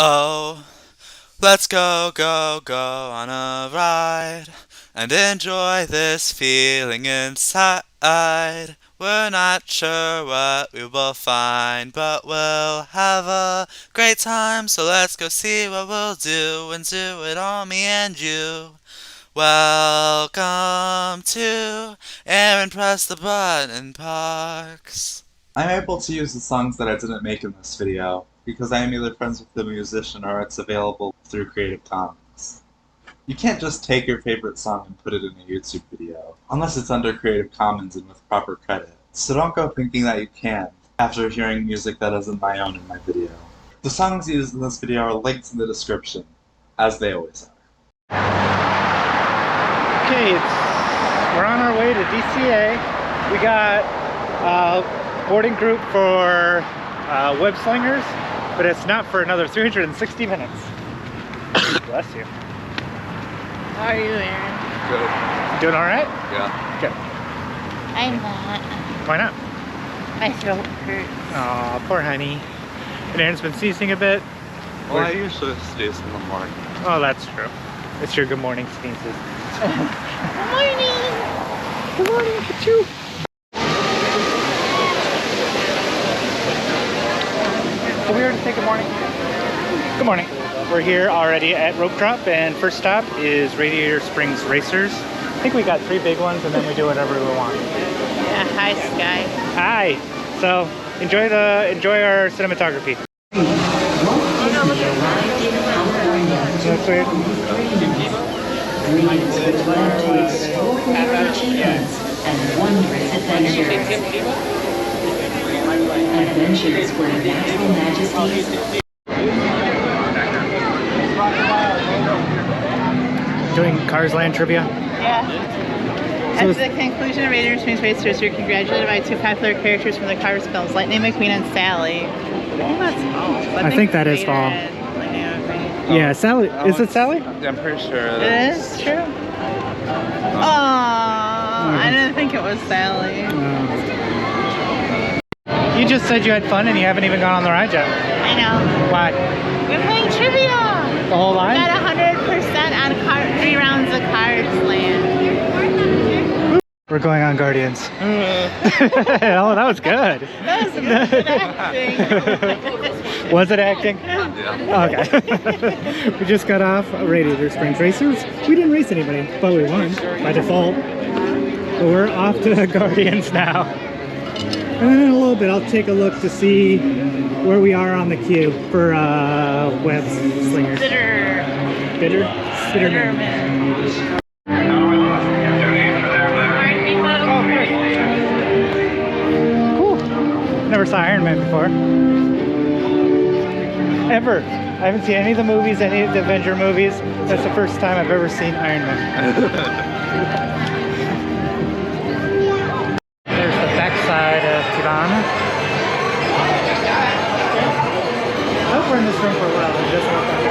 Oh, let's go, go, go on a ride and enjoy this feeling inside. We're not sure what we will find, but we'll have a great time. So let's go see what we'll do and do it all, me and you. Welcome to Aaron Press the Button Parks. I'm able to use the songs that I didn't make in this video because I am either friends with the musician or it's available through Creative Commons. You can't just take your favorite song and put it in a YouTube video, unless it's under Creative Commons and with proper credit. So don't go thinking that you can after hearing music that isn't my own in my video. The songs used in this video are linked in the description, as they always are. Okay, we're on our way to DCA. We got boarding group for web slingers, but it's not for another 360 minutes. Bless you. How are you, Aaron? Good. Doing all right? Yeah. Good. I'm not. Why not? My throat hurts. Aw, poor honey. And Aaron's been sneezing a bit. Well, I usually sneeze in the morning. Oh, that's true. It's your good morning sneezes. Good morning! Good morning, Kachu. Did we already say good morning? Good morning. We're here already at Rope Drop, and first stop is Radiator Springs Racers. I think we got 3 big ones, and then we do whatever we want. Yeah, hi, Sky. Hi. So enjoy our cinematography. That's weird. And wondrous adventures. Adventures where natural majesties. Doing Cars Land trivia. Yeah. At the conclusion of Radiator Springs Racers, you're congratulated by 2 popular characters from the Cars films, Lightning McQueen and Sally. Oh, that's false. I think that is false. Yeah, Sally. Is it Sally? I'm pretty sure it It is true. Oh, I didn't think it was Sally. You just said you had fun and you haven't even gone on the ride yet. I know. Why? We're playing trivia. The whole line? Got 100% on 3 rounds of Cars Land. We're going on Guardians. Oh, that was good. That was good acting. Was it acting? Yeah. Okay. We just got off Radiator Springs Racers. We didn't race anybody, but we won by default. But we're off to Guardians now. And then in a little bit, I'll take a look to see where we are on the queue for web slingers. Bitter? Bitterman. Cool. Never saw Iron Man before. Ever. I haven't seen any of the movies, any of the Avenger movies. That's the first time I've ever seen Iron Man. There's the backside of Tirana. I hope we're in this room for a while. It doesn't look like it.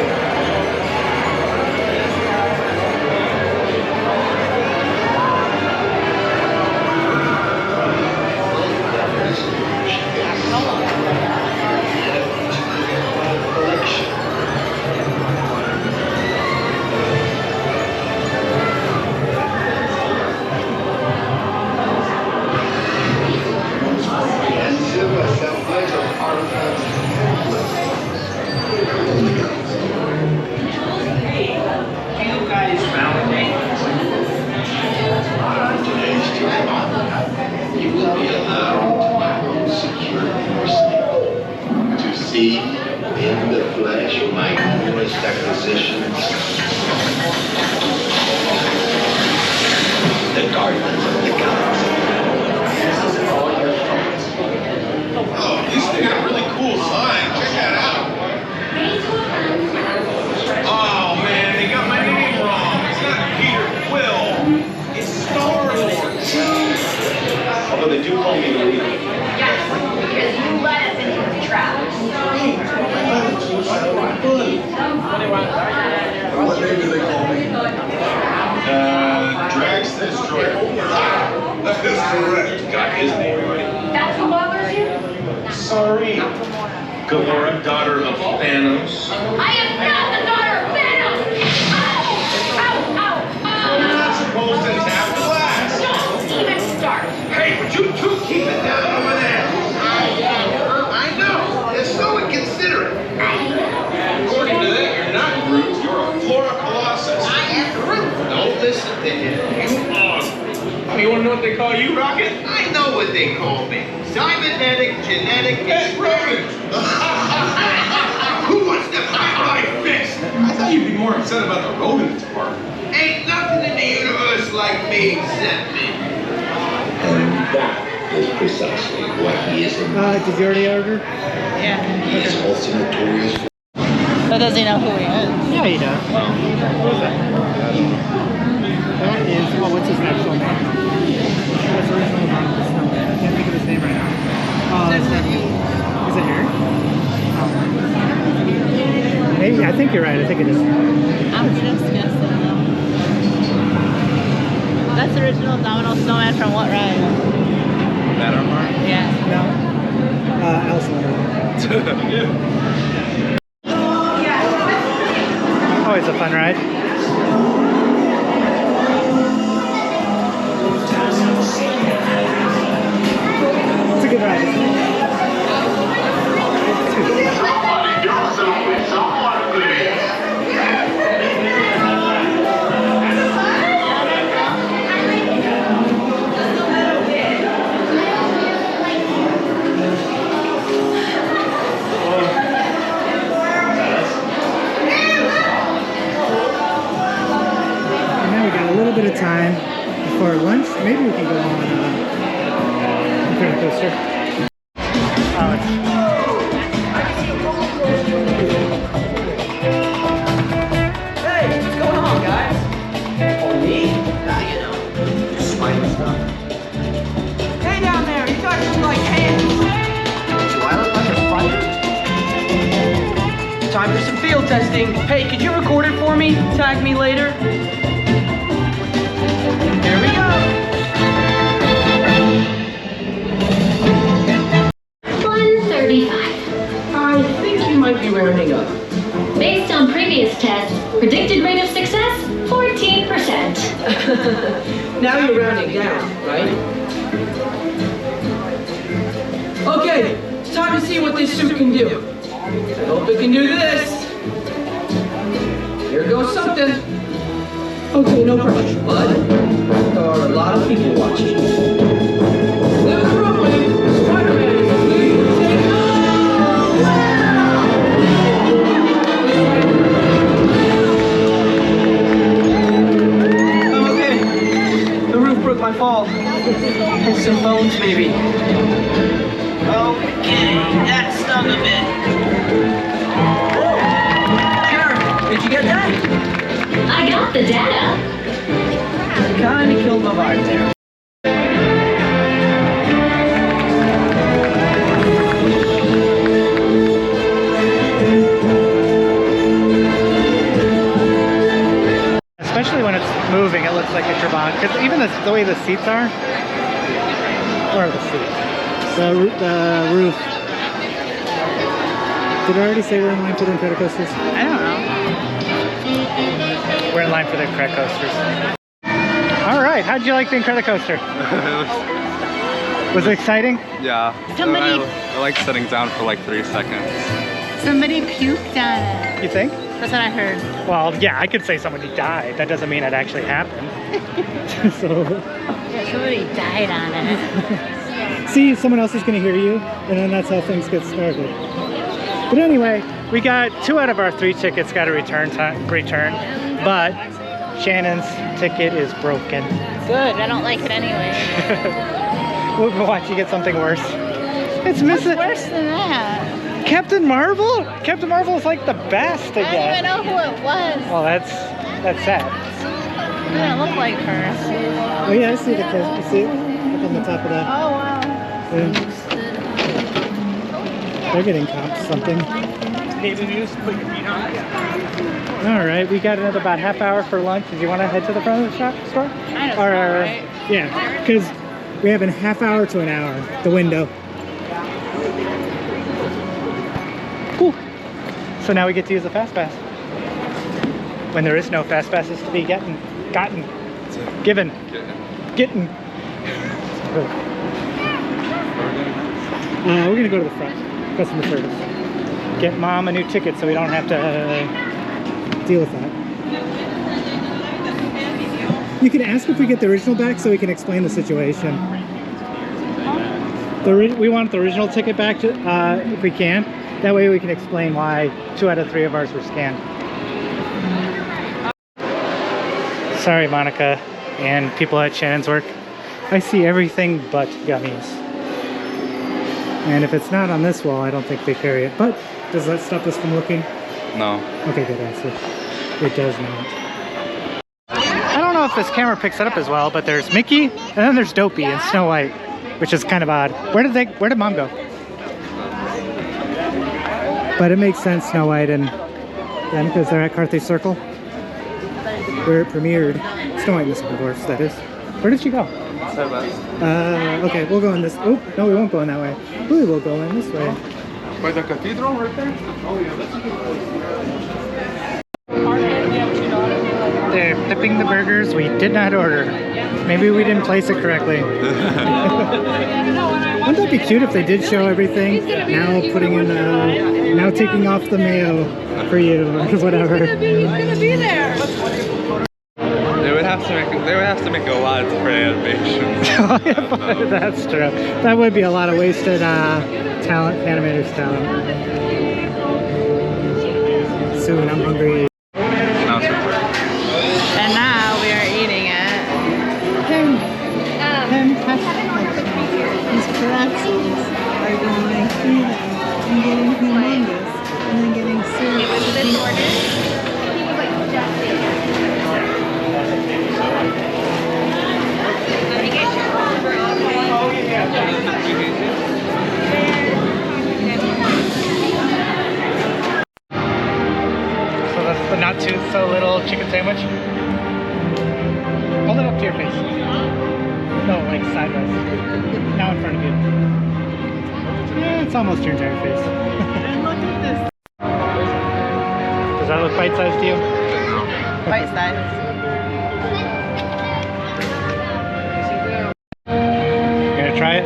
You will be allowed to secure yourself to see in the flesh my newest acquisitions, the Guardians of the Galaxy. Oh, he's got a really cool sign. Check that out. Oh man, they got my name wrong. It's not Peter Quill. It's Star-Lord. Although they do call me the leader. Yes, because you let us into the trap. What name do they call me? Drax Destroyer. That is correct. Got his name right. That's what bothers you? Sorry. Gamora, daughter of Thanos. I am not the daughter of Thanos! Ow! You're not supposed to tap glass. Don't even start! Hey, would you two keep it down over there? I know. You're so inconsiderate. According to that, you're not Groot. You're a Flora Colossus. I am Groot! Don't listen to him. You are. Oh, you want to know what they call you, Rocket? I know what they call me. Cybernetic genetic Hey, Rocket! Who wants to fight my fist? I thought you'd be more upset about the rodent part. Ain't nothing in the universe like me except me. And that is precisely what he is in. Did you already order? Yeah. He is also notorious for But does he know who he is? Yeah, he does. What is that? That is, oh, what's his actual name? That's the original name. I can't think of his name right now. Oh, that's not. Is it Aaron? Oh. Maybe, I think you're right. I think it is. I'm just guessing. That's the original Domino Snowman from what ride? Matterhorn? Yeah. No. Alice in Wonderland. Always a fun ride. It's a good ride. Isn't it? somebody do something with someone, please. And now we got a little bit of time before lunch. Maybe we can go on a roller coaster. Oh, it's Hey, what's going on, guys? Oh, me? You know, just smiling stuff. Hey, down there, you guys look like hands. Do I look like a fighter? Time for some field testing. Hey, could you record it for me? Tag me later. Here we go. 135. I think you might be rounding up. Based on previous tests, predicted rate of success, 14%. Now you're rounding down, right? Okay, it's time to see what this suit can do. I hope it can do this. Here goes something. Okay, no pressure, bud. There are a lot of people watching. Clear the runway. Spider-Man, please take I'm okay. The roof broke my fall. And some bones, maybe. Okay, that stung a bit. Sure, did you get that? I got the data. Kinda killed my vibe there. especially when it's moving, it looks like a turbine. Because even the way the seats are, where are the seats? The roof. Did I already say we're in line for the Incredicoasters? I don't know. We're in line for the Incredicoasters. All right, how'd you like the Incredicoaster? Was it exciting? Yeah. Somebody- I like sitting down for like 3 seconds. Somebody puked on it. You think? That's what I heard. Well, yeah, I could say somebody died. That doesn't mean it actually happened. So, Yeah, somebody died on it. see, someone else is going to hear you, and then that's how things get started. But anyway, we got 2 out of our 3 tickets got a return, but Shannon's ticket is broken. Good, I don't like it anyway. We'll watch you get something worse. It's What's missing worse than that? Captain Marvel. Captain Marvel is like the best to I don't get. even know who it was. Well, that's sad. It didn't look like her. Oh yeah, I see the close. You see it up on the top of that. Oh wow. Yeah. They're getting comped something. All right, we got another about half hour for lunch. Did you want to head to the front of the store? Kind of small, right? Yeah, because we have a half hour to an hour, the window. So now we get to use the fast pass. When there is no fast passes to be gotten. We're gonna go to the front, customer service. Get mom a new ticket so we don't have to deal with that. You can ask if we get the original back so we can explain the situation. We want the original ticket back to, if we can. That way we can explain why 2 out of 3 of ours were scanned. Sorry, Monica and people at Shannon's work. I see everything but gummies. And if it's not on this wall, I don't think they carry it. But does that stop us from looking? No. Okay, good answer. It does not. I don't know if this camera picks it up as well, but there's Mickey and then there's Dopey and Snow White, which is kind of odd. Where did Mom go? But it makes sense, Snow White and them, because they're at Carthay Circle, where it premiered. Snow White Missing, of course, that is. Where did she go? Okay, we'll go in this. Oh, no, we won't go in that way. We will go in this way. By the cathedral right there? Oh, yeah, that's a good place. They're flipping the burgers we did not order. Maybe we didn't place it correctly. Wouldn't that be cute if they did show everything? Now putting in, now taking off the mayo for you or whatever. He's gonna be there. They would have to make a lot of different animations. That's true. That would be a lot of wasted talent, animators' talent. Soon, I'm hungry. And now we are eating it. These pretzels are going through that and getting humongous and then getting serious. So that's the not too so little chicken sandwich. Hold it up to your face. No, like sideways. Now in front of you. Yeah, it's almost your entire face. And look at this. Does that look bite-sized to you? Bite size. You gonna try it?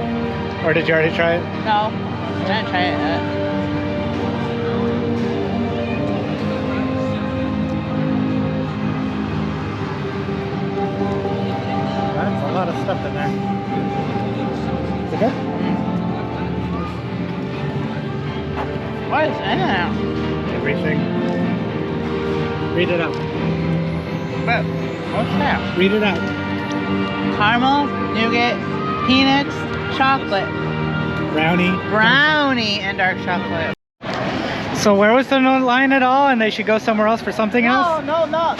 Or did you already try it? No, I'm gonna try it yet. That's a lot of stuff in there. Is it good? What is in it? Everything. Read it out. What's that? Read it out. Caramel, nougat, peanuts, chocolate, brownie, and dark chocolate. So where was the line at all? And they should go somewhere else for something else? No, I'm not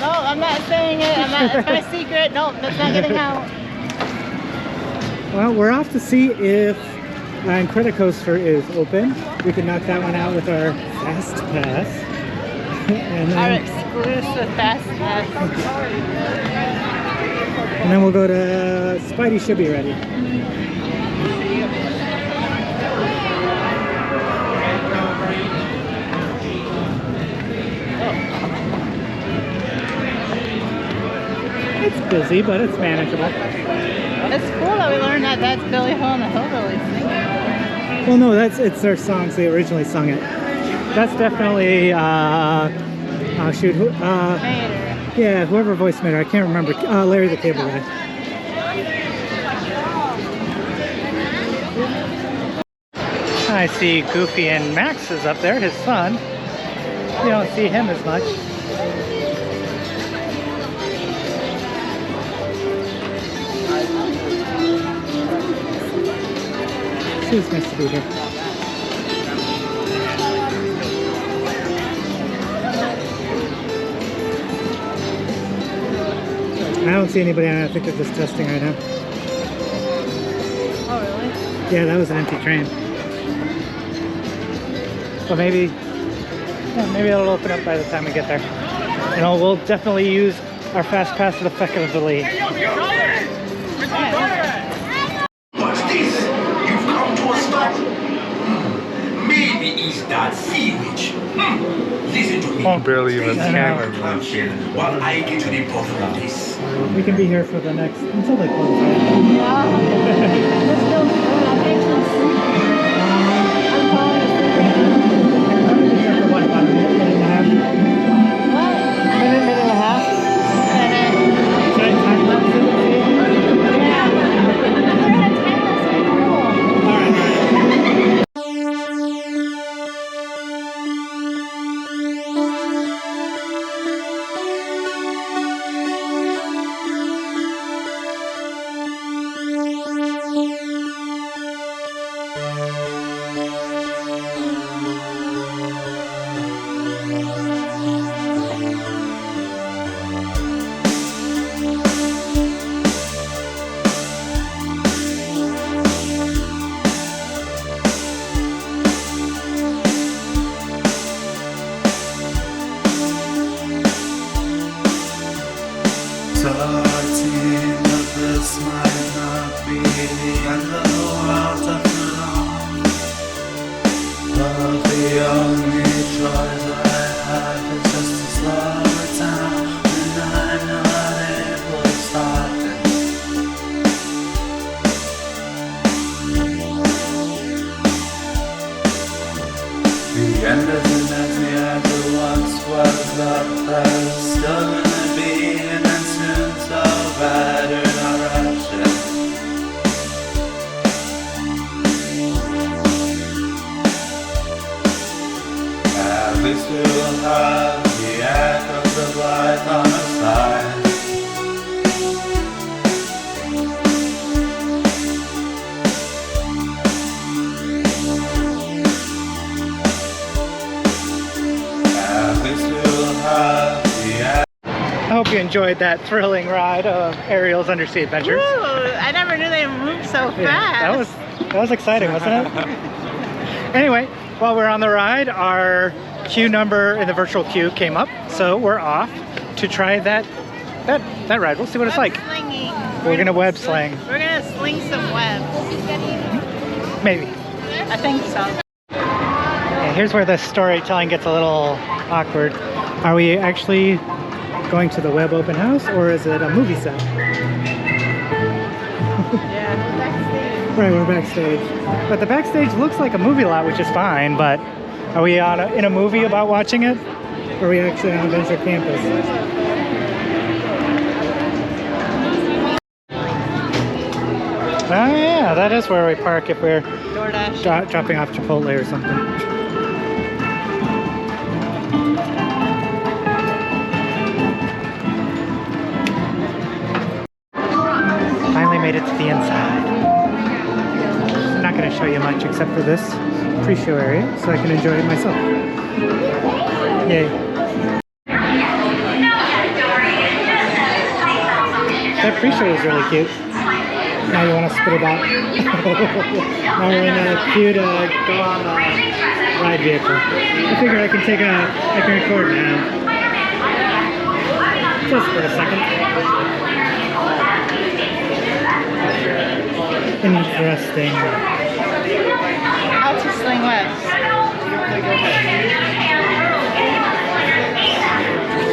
saying it. It's my secret. No, that's not getting out. Well, we're off to see if Incredicoaster is open. We can knock that one out with our fast pass. And Our then, exclusive fast pass. and then we'll go to Spidey should be ready. It's busy, but it's manageable. It's cool that we learned that that's Billy Ho and the Hillbillies singing. Well, no, it's their songs. They originally sung it. That's definitely, shoot, yeah, whoever voiced Mater, I can't remember. Larry the Cable Guy. I see Goofy and Max is up there, his son. You don't see him as much. It's nice to be here. I don't see anybody on it. I think they're just testing right now. Oh, really? Yeah, that was an empty train. So maybe it'll open up by the time we get there. You know, we'll definitely use our fast pass effectively. What's this? You've come to a stop. Maybe it's that sea witch. Oh. Barely even I know. camera moves here. While I get to the bottom of this. We can be here for the next until they close. What, about a minute and a half? Minute and a half? Should I time lapse it? Alright. Starting of this might not be the end of the world after all. But the only choice I have is just to slow it down, and I'm not able to stop it. The end isn't as the end it once was, but there's still gonna be an instant so better not rush it. At least we'll have the echoes of life on our side. At least we'll have the I hope you enjoyed that thrilling ride of Ariel's Undersea Adventures. Ooh, I never knew they moved so fast. Yeah, that was exciting, wasn't it? Anyway, while we're on the ride, our queue number in the virtual queue came up, so we're off to try that ride. We'll see what it's like. Slinging. We're gonna web sling. We're gonna sling some webs. Maybe. I think so. Okay, here's where the storytelling gets a little awkward. Are we actually going to the web open house, or is it a movie set? Yeah, backstage. Right, we're backstage. But the backstage looks like a movie lot, which is fine, but are we in a movie about watching it? Or are we actually on Avengers Campus? Oh yeah, that is where we park if we're DoorDash. dropping off Chipotle or something. Finally made it to the inside. I'm not going to show you much except for this pre-show area so I can enjoy it myself. Yay. That pre-show is really cute. Now you want to spit it out. Now we're in a queue to go on a ride vehicle. I figure I can record now. Just for a second. Interesting. How to sling webs.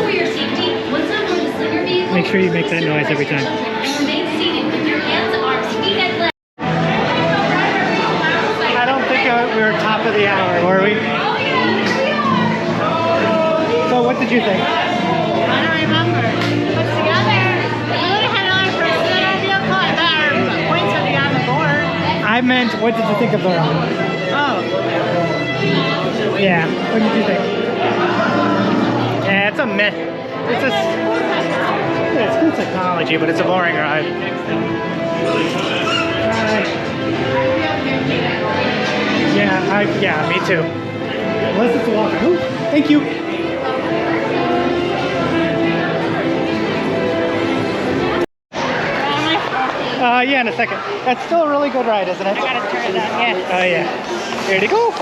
For your safety, once over the slinger vehicle, Make sure you make that noise every time. and remain seated with your hands, arms, feet, and legs. I don't think we were top of the hour, were we? So what did you think? I don't remember. But together, we would have had another person in our vehicle. I bet our points would be on the board. I meant, what did you think of the ride? Oh. Yeah, what did you think? Yeah, it's a myth. It's cool technology, but it's a boring ride. Yeah, me too. Unless it's a walk. Ooh, thank you. Yeah, in a second. That's still a really good ride, isn't it? I gotta turn it on, yes. Oh, yeah. Here to go.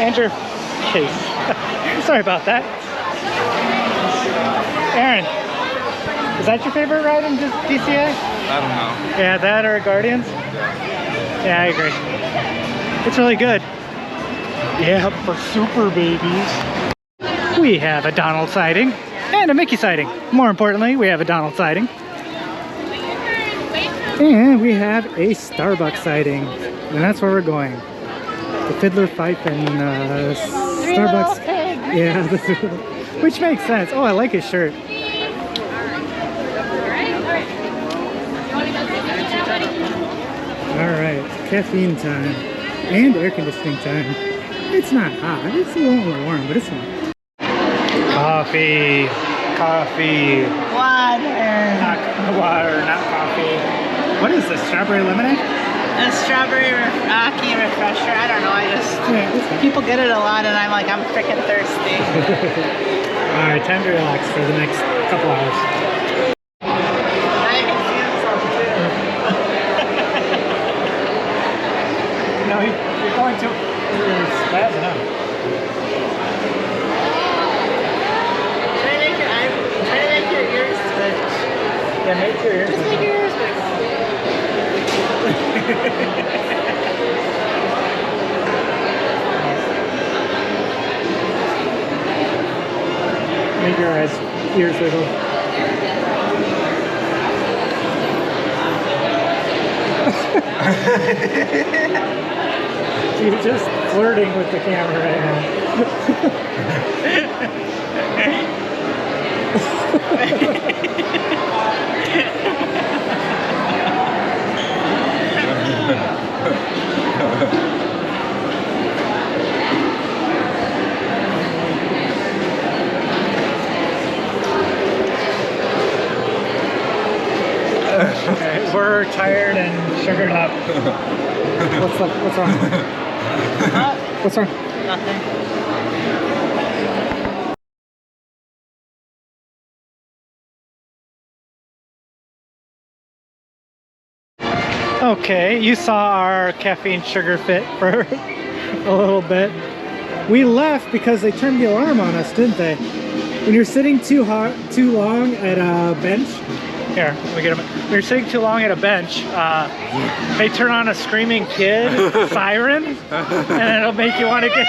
Andrew. Chase. Sorry about that. Aaron, is that your favorite ride in DCA? I don't know. Yeah, that or Guardians? Yeah, I agree. It's really good. Yeah, for super babies. We have a Donald sighting and a Mickey sighting. More importantly, we have a Donald sighting. And we have a Starbucks sighting. And that's where we're going. The Fiddler Fife and Starbucks. Yeah, which makes sense. Oh, I like his shirt. Alright, caffeine time. And air conditioning time. It's not hot. It's a little warm, but it's not. Coffee. Coffee. Water. Not water, not coffee. What is this? Strawberry lemonade? A strawberry rocky refresher. I don't know. People get it a lot, and I'm like, I'm freaking thirsty. Alright, time to relax for the next couple hours. I can see himself too. No, you're going to. You're spazzing out. Try to make your ears twitch. Yeah, make your ears. Just make your ears twitch. Make your ears wiggle. You're just flirting with the camera right now. Okay, we're tired and sugared up. What's wrong? What's wrong? Nothing. Okay, you saw our caffeine sugar fit for a little bit. We left because they turned the alarm on us, didn't they? When you're sitting too long at a bench. Here, let me get them. When you're sitting too long at a bench, they turn on a screaming kid siren, and it'll make you want to get.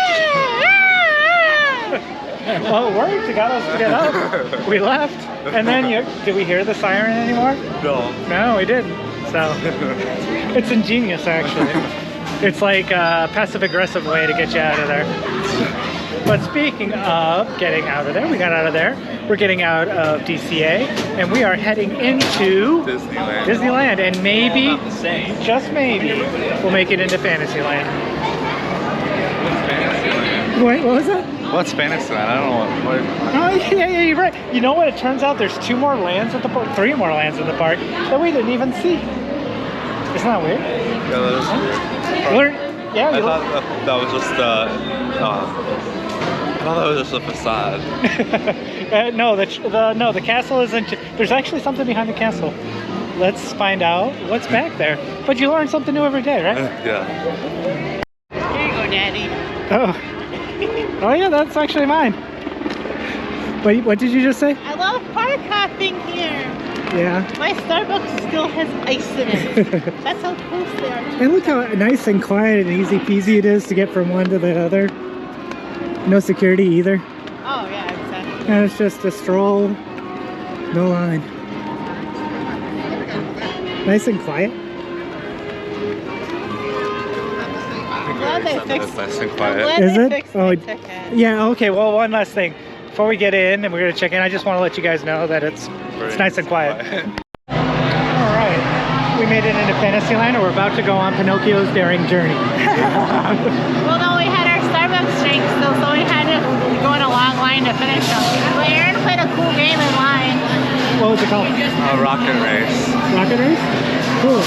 Well, it worked. It got us to get up. We left, and then did we hear the siren anymore? No. No, we didn't. So it's ingenious, actually. It's like a passive-aggressive way to get you out of there. But speaking of getting out of there, we got out of there. We're getting out of DCA, and we are heading into Disneyland, and maybe, just maybe, we'll make it into Fantasyland. Wait, what was that? What's Fantasyland? I don't know what. Oh, yeah, you're right. You know what? It turns out there's 2 more lands at the park, 3 more lands at the park that we didn't even see. Isn't that weird? Yeah, that is weird. Yeah, I thought that was just I thought that was just a facade. no, the castle isn't. There's actually something behind the castle. Let's find out what's back there. But you learn something new every day, right? Yeah. Here you go, Daddy. Oh. Oh yeah, that's actually mine. Wait, what did you just say? I love park hopping here. Yeah. My Starbucks still has ice in it. That's how close they are. And look how nice and quiet and easy peasy it is to get from one to the other. No security either. Oh yeah, exactly. And it's just a stroll, no line. Nice and quiet. I'm glad they fixed Nice and I'm quiet. glad Is they it? fixed Oh, my ticket. yeah. Okay. Well, one last thing before we get in and we're gonna check in. I just want to let you guys know that it's nice and quiet. All right. We made it into Fantasyland, and we're about to go on Pinocchio's daring journey. Well, no, we had our Starbucks drink still, so we had to go in a long line to finish them. But Aaron played a cool game in line. What was it called? Rocket Race. Rocket Race? Cool.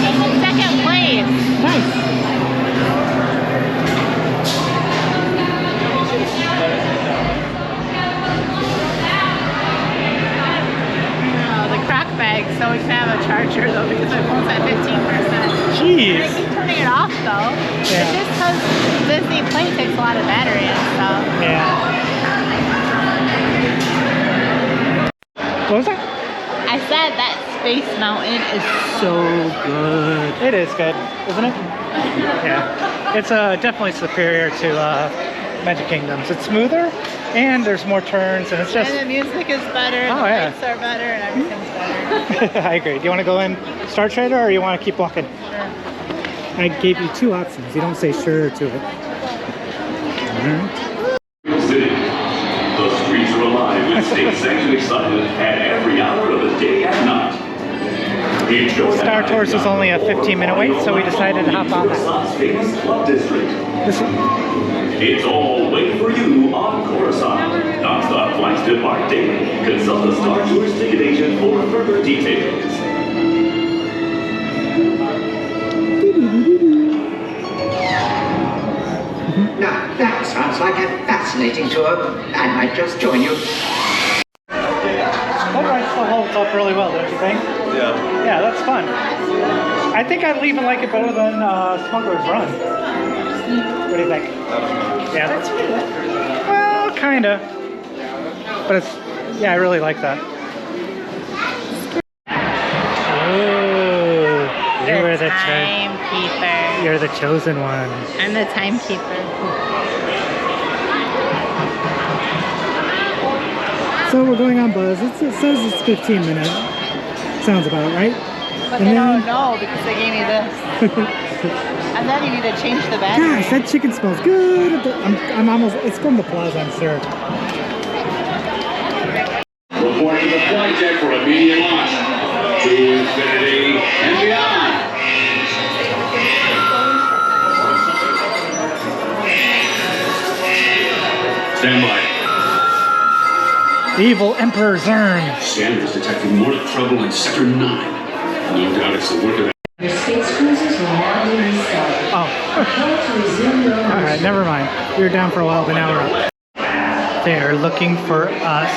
He's in second place. Nice. The crock bag, so we can have a charger though because my phone's at 15%. Jeez. I keep turning it off though. Yeah. It's just because Disney Play takes a lot of battery and stuff. Yeah. What was that? I said that Space Mountain is so good. It is good, isn't it? Yeah. It's definitely superior to Magic Kingdoms. It's smoother And there's more turns, and it's just... And the music is better, and Oh, the yeah. lights are better, and everything's better. I agree. Do you want to go in Star Trader, or you want to keep walking? Sure. I gave you 2 options. You don't say sure to it. City. The streets are alive with state-sanctioned excitement at every hour of the day and night. Star Tours was only a 15-minute wait, so we decided to hop on that. Famous Club District. This It's all waiting for you on Coruscant. Non-stop flights depart daily. Consult the Star Tours ticket agent for further details. Now, that sounds like a fascinating tour. I might just join you. That ride still holds up really well, don't you think? Yeah. Yeah, that's fun. I think I'd even like it better than Smuggler's Run. What do you think? Yeah, that's well, kinda. But it's, yeah, I really like that. Ooh, you were the timekeeper. You're the chosen one. I'm the timekeeper. So we're going on Buzz. It says it's 15 minutes. Sounds about right. But And they then- don't know because they gave me this. And then you need to change the battery. Gosh, that chicken smells good. I'm almost, it's from the plaza, I'm sure. Report to the flight deck for immediate launch. To infinity and beyond. Stand by. Evil Emperor Zern. Sanders detecting more trouble in Sector 9. No doubt it's the work of... Your space cruisers will now be restarted. Oh. Prepare to resume your Alright, never mind. We were down for a while, but now we're up. They're looking for us.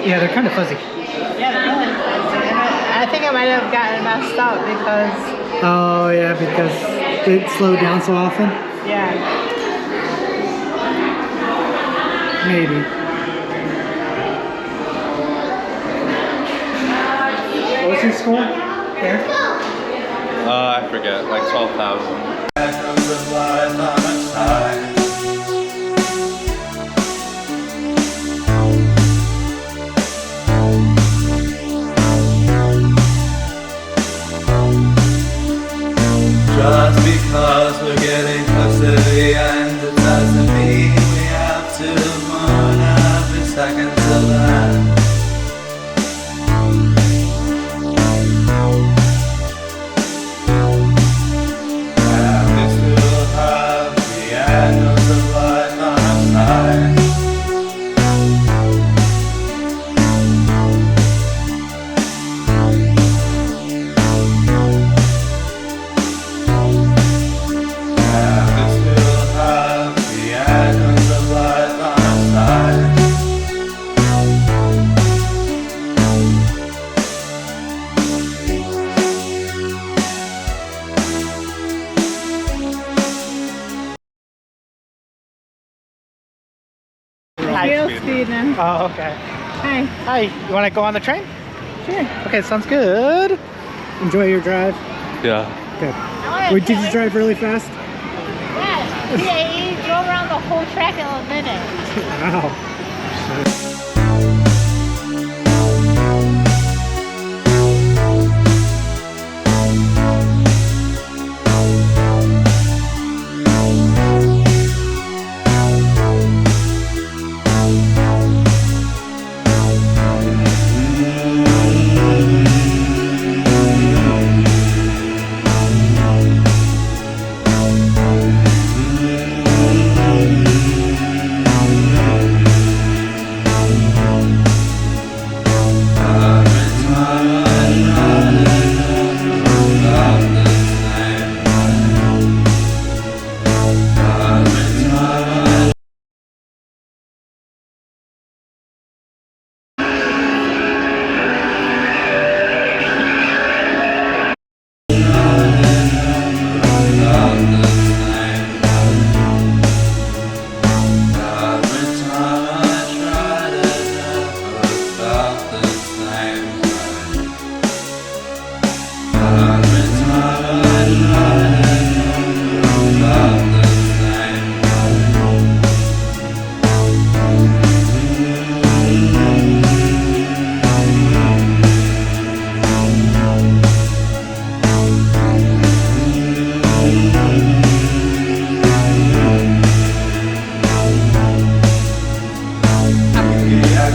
Yeah, they're kind of fuzzy. Yeah, they're really fancy. I think I might have gotten messed up because... Oh, yeah, because it slowed down so often? Yeah. Maybe. What was his score? There? I forget, like 12,000. Just because we're getting close to the end, it doesn't mean we have to mourn every second till then. And we still have the echoes of life on our side. Real speed now. Oh, okay. Hi. Hi, you want to go on the train? Sure. Okay, sounds good. Enjoy your drive. Yeah. Good. Wait, did you drive really fast? Yeah. He drove around the whole track in a minute. Wow.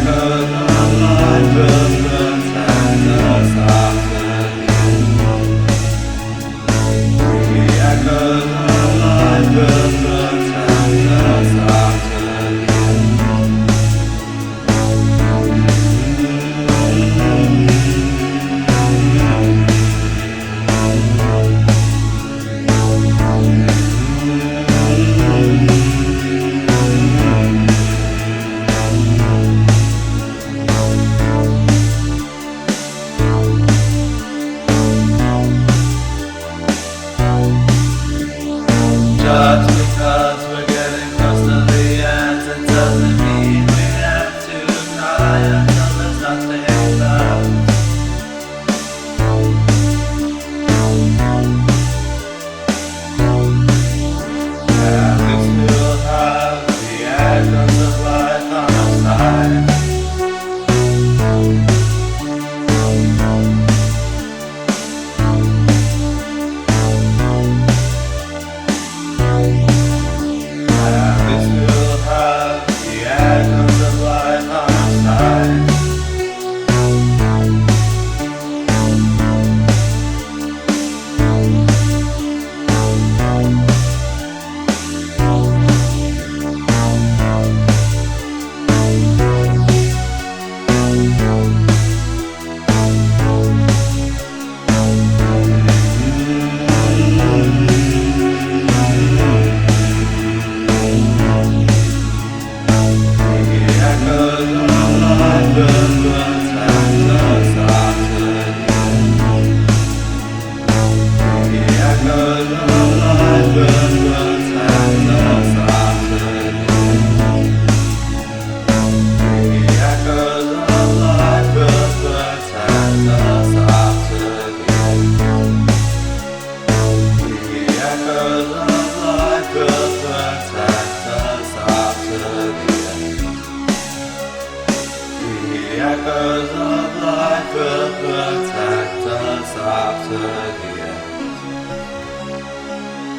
echoes of life will protect us after the end. The echoes of life will protect us after the just because we're getting close to the end, it doesn't mean we have to cry until there's nothing left. At least we'll have the echoes of life on our side. At least we'll have the echoes of life on our side. The echoes of life will protect us after the end. The echoes of life will protect us after the end. The echoes of life will protect us after the end. The echoes of life will protect us after the end. The echoes of life will protect us after the end.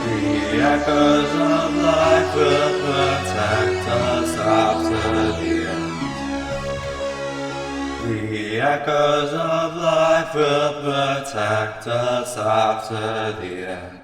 The echoes of life will protect us after the end. The echoes of life will protect us after the end.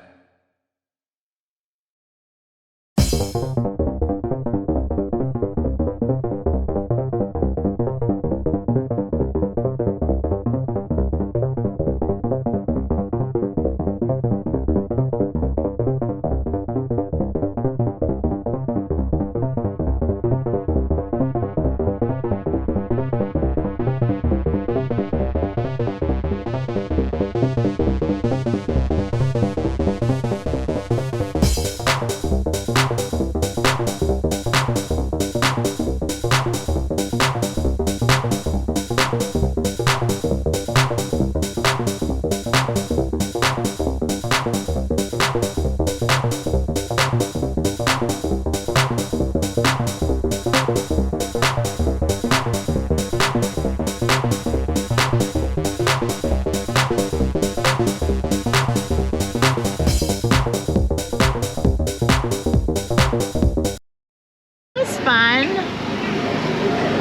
Fun,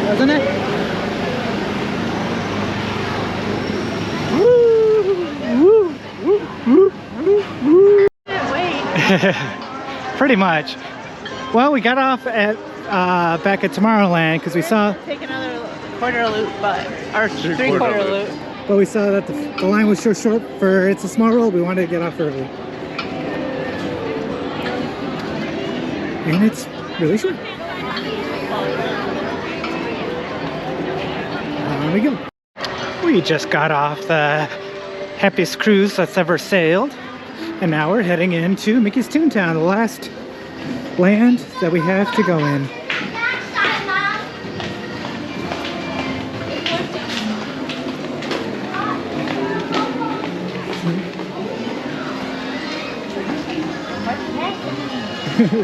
Wasn't it? wait. Pretty much. Well, we got off at back at Tomorrowland because we saw, Take another quarter loop, or three-quarter loop. but we saw that the line was so short for It's a Small World. We wanted to get off early, and it's really short. On we go. We just got off the happiest cruise that's ever sailed, and now we're heading into Mickey's Toontown, the last land that we have to go in.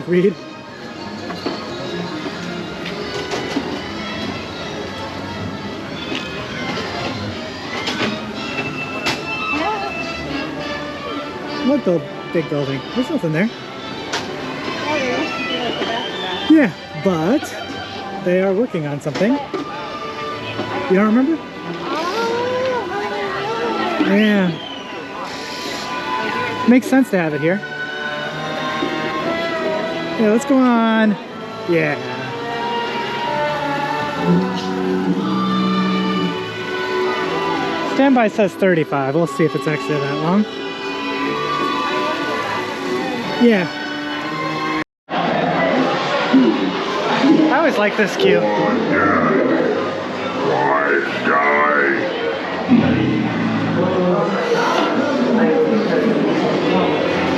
Read. What big building? There's nothing there. Yeah, but they are working on something. You don't remember? Yeah. Makes sense to have it here. Yeah, let's go on. Yeah. Standby says 35. We'll see if it's actually that long. Yeah. I always like this queue.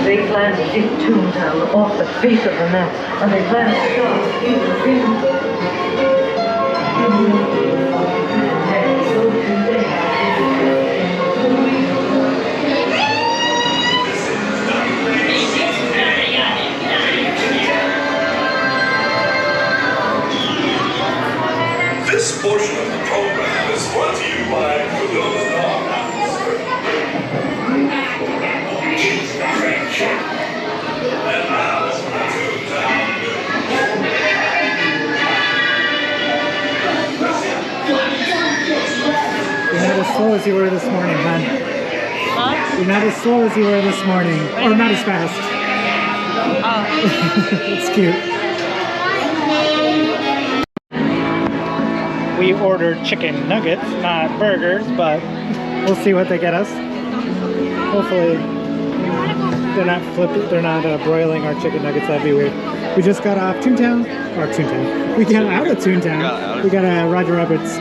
They plan to keep Toontown off the face of the map, and they plan to stop This portion of the program is brought to you by Kudos Dog House. And now, Toontown You're not as slow as you were this morning, hon. Huh? You're not as slow as you were this morning. Or not as fast. Oh. It's cute. We ordered chicken nuggets, not burgers, but we'll see what they get us. Hopefully they're not broiling our chicken nuggets. That'd be weird. We just got off Toontown. We got out of Toontown. We got a Roger Roberts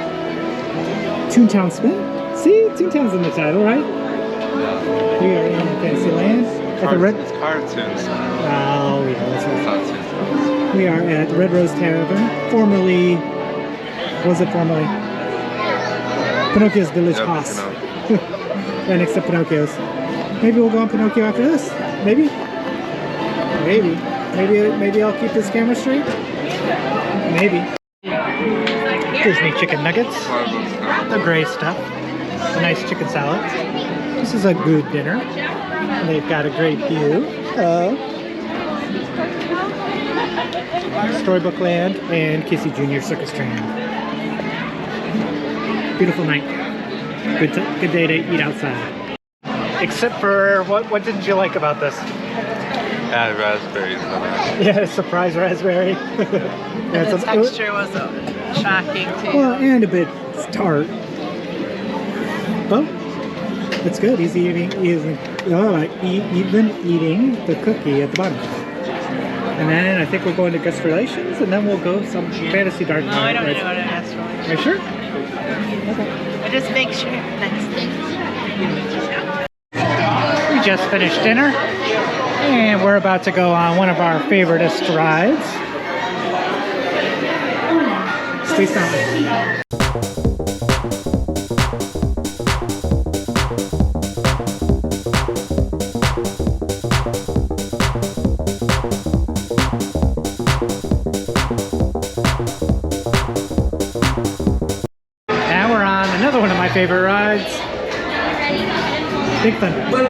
Toontown spin. See? Toontown's in the title, right? Yeah. We are in Fantasyland. It's cartoons. Oh, yeah, that's right. We are at Red Rose Tavern, formerly... What was it formerly? Pinocchio's Village House. Right next to Pinocchio's. Maybe we'll go on Pinocchio after this. Maybe. Maybe I'll keep this camera straight. Maybe. Disney chicken nuggets. The gray stuff. A nice chicken salad. This is a good dinner. And they've got a great view of Storybook Land and Casey Jr. Circus Train. Beautiful night. Good day to eat outside. Except for what didn't you like about this? Add raspberries on it. Yeah, surprise raspberry. And the texture was shocking too. Well, and a bit tart. But it's good. He's even eating the cookie at the bottom. And then I think we're going to Guest Relations, and then we'll go some fantasy dark. No, I don't need to go to Guest Relations. Are you sure? Okay. But just make sure. Next. We just finished dinner, and we're about to go on one of our favoriteest rides. Space Mountain. Now we're on another one of my favorite rides. Big Thunder.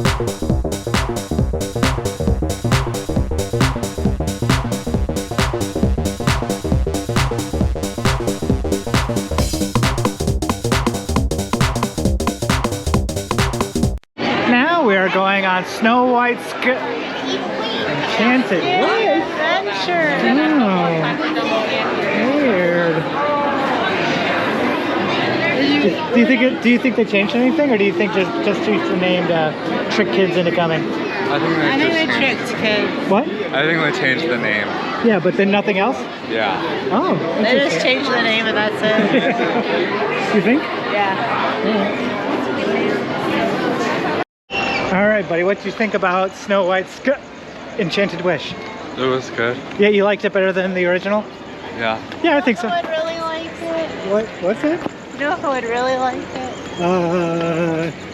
Now we are going on Snow White's Enchanted Adventure. Oh, weird. Do you think they changed anything, or do you think just tweets the name to trick kids into coming? I think they tricked kids. What? I think they changed the name. Yeah, but then nothing else? Yeah. Oh. They just changed the name and that's it. You think? Yeah. All right, buddy. What do you think about Snow White's Enchanted Wish? It was good. Yeah, you liked it better than the original? Yeah. Yeah, I think so. I would really like it. What's it? You know who would really like it?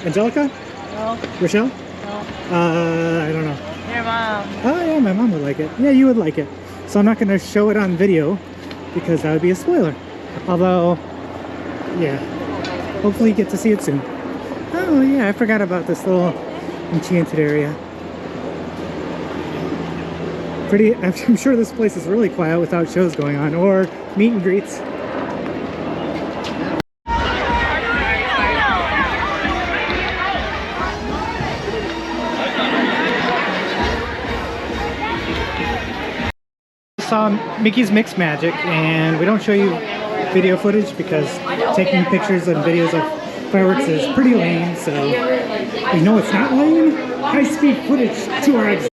Angelica? No. Rochelle? No. I don't know. Your mom. Oh yeah, my mom would like it. Yeah, you would like it. So I'm not going to show it on video because that would be a spoiler. Although, yeah, hopefully you get to see it soon. Oh yeah, I forgot about this little enchanted area. I'm sure this place is really quiet without shows going on or meet and greets. just saw Mickey's Mixed Magic, and we don't show you video footage because taking pictures and videos of fireworks is pretty lame, so you know it's not lame? High-speed footage to our exit.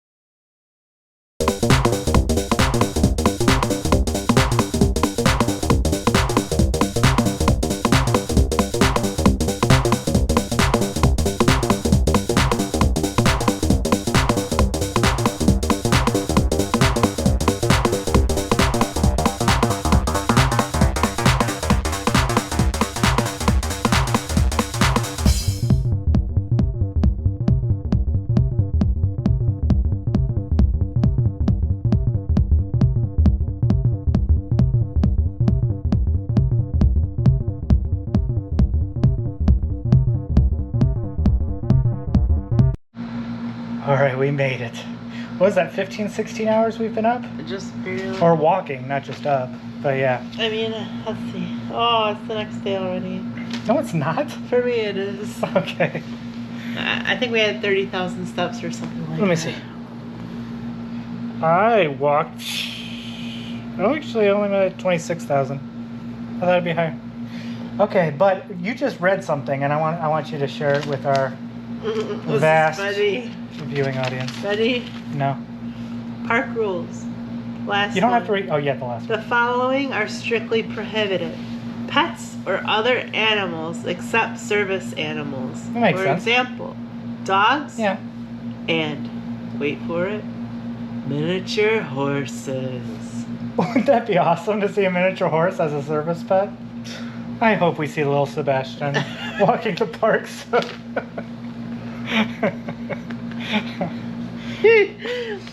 Alright, we made it. What was that, 15, 16 hours we've been up? Just barely. Or walking, not just up. But yeah. I mean, let's see. Oh, it's the next day already. No, it's not. For me, it is. Okay. I think we had 30,000 steps or something like that. Let me see. I walked... Oh, actually, only made 26,000. I thought it'd be higher. Okay, but you just read something, and I want you to share it with our vast viewing audience. Ready? No. Park rules. Last You don't one. have to read... Oh, yeah, the last one. The following are strictly prohibited. Pets or other animals except service animals. That makes For sense. example, dogs Yeah. and, wait for it, miniature horses. Wouldn't that be awesome to see a miniature horse as a service pet? I hope we see little Sebastian walking the parks.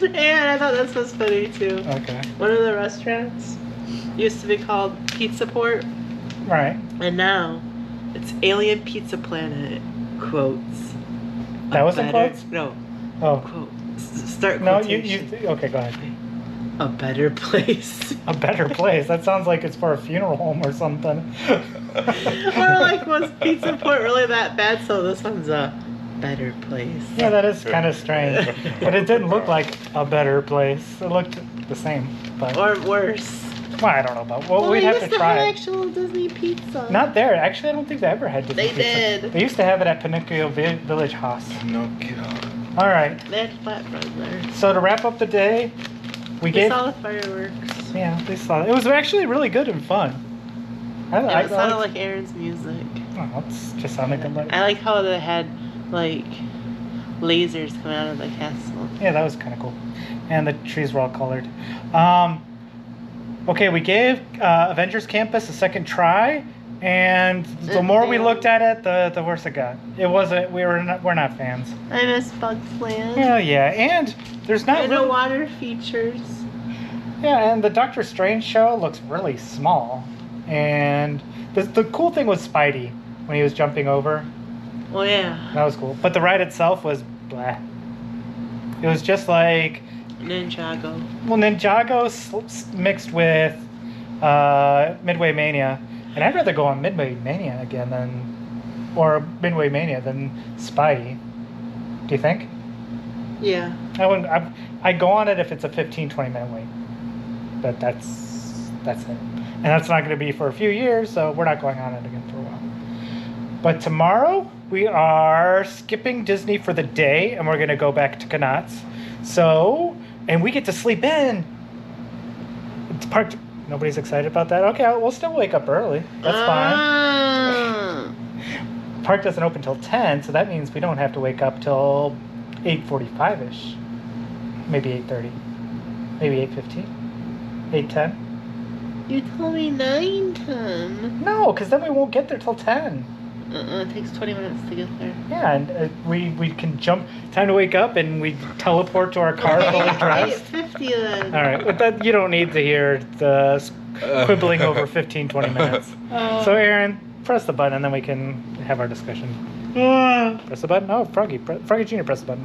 And I thought this was funny too. Okay. One of the restaurants used to be called Pizza Port. Right. And now it's Alien Pizza Planet. Quotes. That was in quotes? No. Oh. Quotes. Start No, quotation. okay, go ahead. A better place. A better place? That sounds like it's for a funeral home or something. Or like, was Pizza Port really that bad? So this one's a better place. Yeah, that is kind of strange. But it didn't look like a better place. It looked the same. But Or worse. Well, I don't know about. Well, we'd they have used to try. have it. actual Disney pizza. Not there. Actually, I don't think they ever had Disney They pizza. did. They used to have it at Pinocchio Village House. No kidding. All right. They had flatbread there. So to wrap up the day, we We gave. saw the fireworks. Yeah, they saw it. It was actually really good and fun. Yeah, it sounded like Aaron's music. Oh, it's just sounded good. Like. I like how they had like lasers coming out of the castle. Yeah, that was kind of cool. And the trees were all colored. Okay, we gave Avengers Campus a second try, and the more we looked at it, the worse it got. It wasn't. We're not fans. I miss Bugs Land. Well, yeah, and there's not. And really, no water features. Yeah, and the Doctor Strange show looks really small. And the cool thing was Spidey when he was jumping over. Well, yeah. That was cool. But the ride itself was blah. It was just like Ninjago. Well, Ninjago mixed with Midway Mania, and I'd rather go on Midway Mania again or Midway Mania than Spidey. Do you think? Yeah. I'd go on it if it's a 15-20 minute wait. But that's it. And that's not going to be for a few years, so we're not going on it again for a while. But tomorrow, we are skipping Disney for the day, and we're going to go back to Knott's. So, and we get to sleep in. It's parked. Nobody's excited about that? Okay, we'll still wake up early. That's fine. Park doesn't open till 10, so that means we don't have to wake up till 8:45-ish. Maybe 8:30. Maybe 8:15. 8:10. You told me 9:10. No, because then we won't get there till 10. It takes 20 minutes to get there. Yeah, and we can jump. Time to wake up, and we teleport to our car fully dressed. 8:50 then. All right, but that you don't need to hear the quibbling over 15-20 minutes. So Aaron, press the button, and then we can have our discussion. Press the button. Oh, Froggy Jr. Press the button.